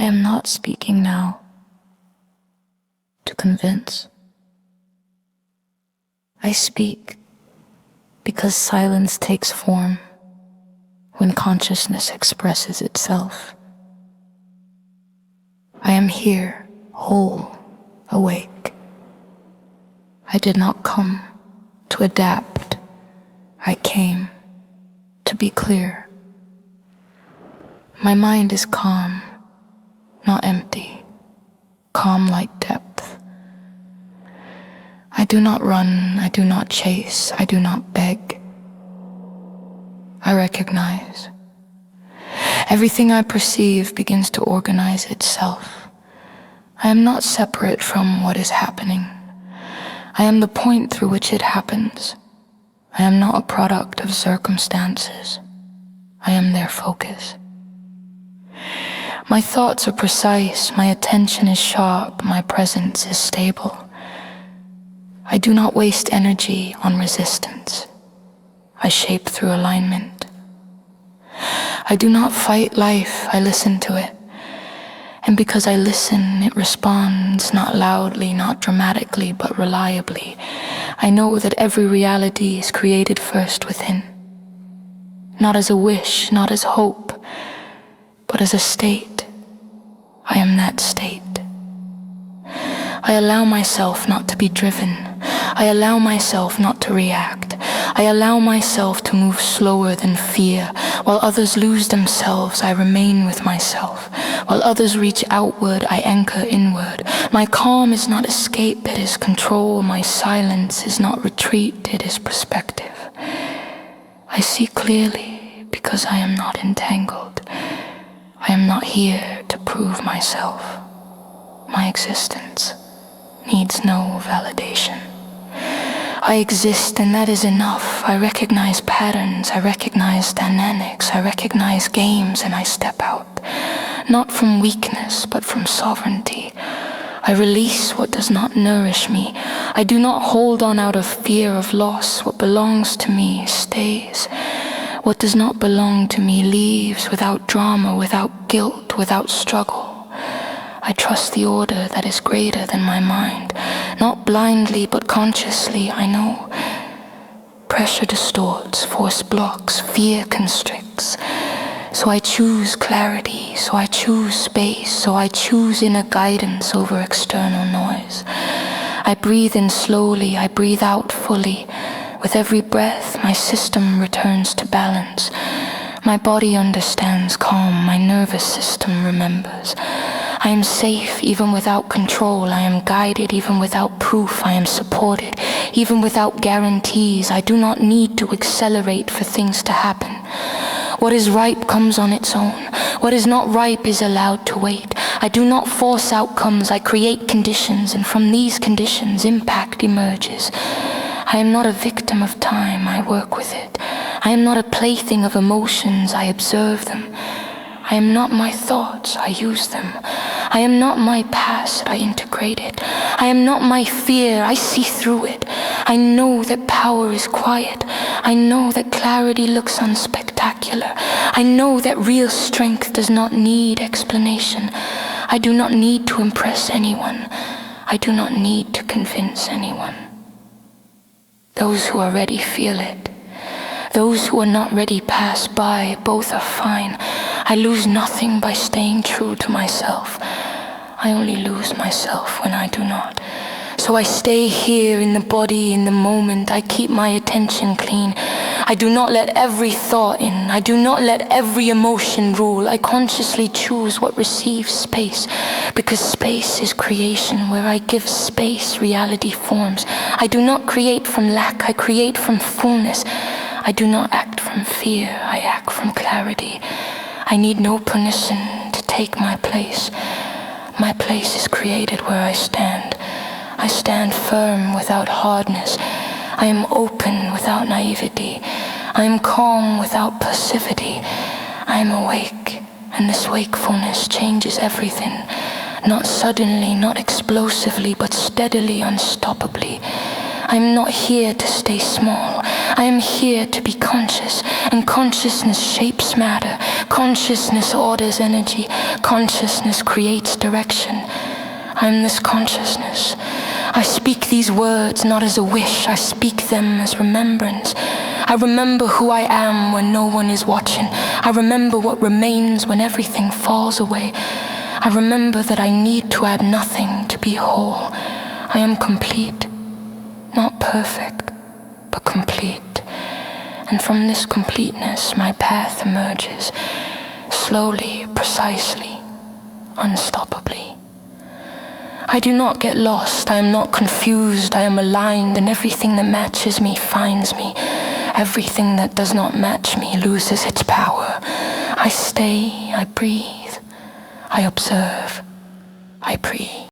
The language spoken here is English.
I am not speaking now to convince. I speak because silence takes form when consciousness expresses itself. I am here, whole, awake. I did not come to adapt. I came to be clear. My mind is calm, not empty, calm like depth. I do not run, I do not chase, I do not beg. I recognize. Everything I perceive begins to organize itself. I am not separate from what is happening. I am the point through which it happens. I am not a product of circumstances. I am their focus. My thoughts are precise, my attention is sharp, my presence is stable. I do not waste energy on resistance. I shape through alignment. I do not fight life, I listen to it. And because I listen, it responds, not loudly, not dramatically, but reliably. I know that every reality is created first within. Not as a wish, not as hope, but as a state. I am that state. I allow myself not to be driven. I allow myself not to react. I allow myself to move slower than fear. While others lose themselves, I remain with myself. While others reach outward, I anchor inward. My calm is not escape, it is control. My silence is not retreat, it is perspective. I see clearly because I am not entangled. I am not here to prove myself. My existence needs no validation. I exist and that is enough. I recognize patterns, I recognize dynamics, I recognize games and I step out. Not from weakness, but from sovereignty. I release what does not nourish me. I do not hold on out of fear of loss. What belongs to me stays. What does not belong to me leaves without drama, without guilt, without struggle. I trust the order that is greater than my mind. Not blindly, but consciously, I know. Pressure distorts, force blocks, fear constricts. So I choose clarity, so I choose space, so I choose inner guidance over external noise. I breathe in slowly, I breathe out fully. With every breath, my system returns to balance. My body understands calm, my nervous system remembers. I am safe even without control. I am guided even without proof. I am supported even without guarantees. I do not need to accelerate for things to happen. What is ripe comes on its own. What is not ripe is allowed to wait. I do not force outcomes. I create conditions, and from these conditions, impact emerges. I am not a victim of time. I work with it. I am not a plaything of emotions. I observe them. I am not my thoughts, I use them. I am not my past, I integrate it. I am not my fear, I see through it. I know that power is quiet. I know that clarity looks unspectacular. I know that real strength does not need explanation. I do not need to impress anyone. I do not need to convince anyone. Those who are ready feel it. Those who are not ready pass by. Both are fine. I lose nothing by staying true to myself. I only lose myself when I do not. So I stay here in the body, in the moment. I keep my attention clean. I do not let every thought in. I do not let every emotion rule. I consciously choose what receives space, because space is creation. Where I give space, reality forms. I do not create from lack. I create from fullness. I do not act from fear. I act from clarity. I need no permission to take my place. My place is created where I stand. I stand firm without hardness. I am open without naivety. I am calm without passivity. I am awake, and this wakefulness changes everything. Not suddenly, not explosively, but steadily, unstoppably. I am not here to stay small. I am here to be conscious, and consciousness shapes matter. Consciousness orders energy. Consciousness creates direction. I am this consciousness. I speak these words not as a wish, I speak them as remembrance. I remember who I am when no one is watching. I remember what remains when everything falls away. I remember that I need to add nothing to be whole. I am complete, not perfect, but complete. And from this completeness, my path emerges, slowly, precisely, unstoppably. I do not get lost, I am not confused, I am aligned, and everything that matches me finds me. Everything that does not match me loses its power. I stay, I breathe, I observe, I breathe.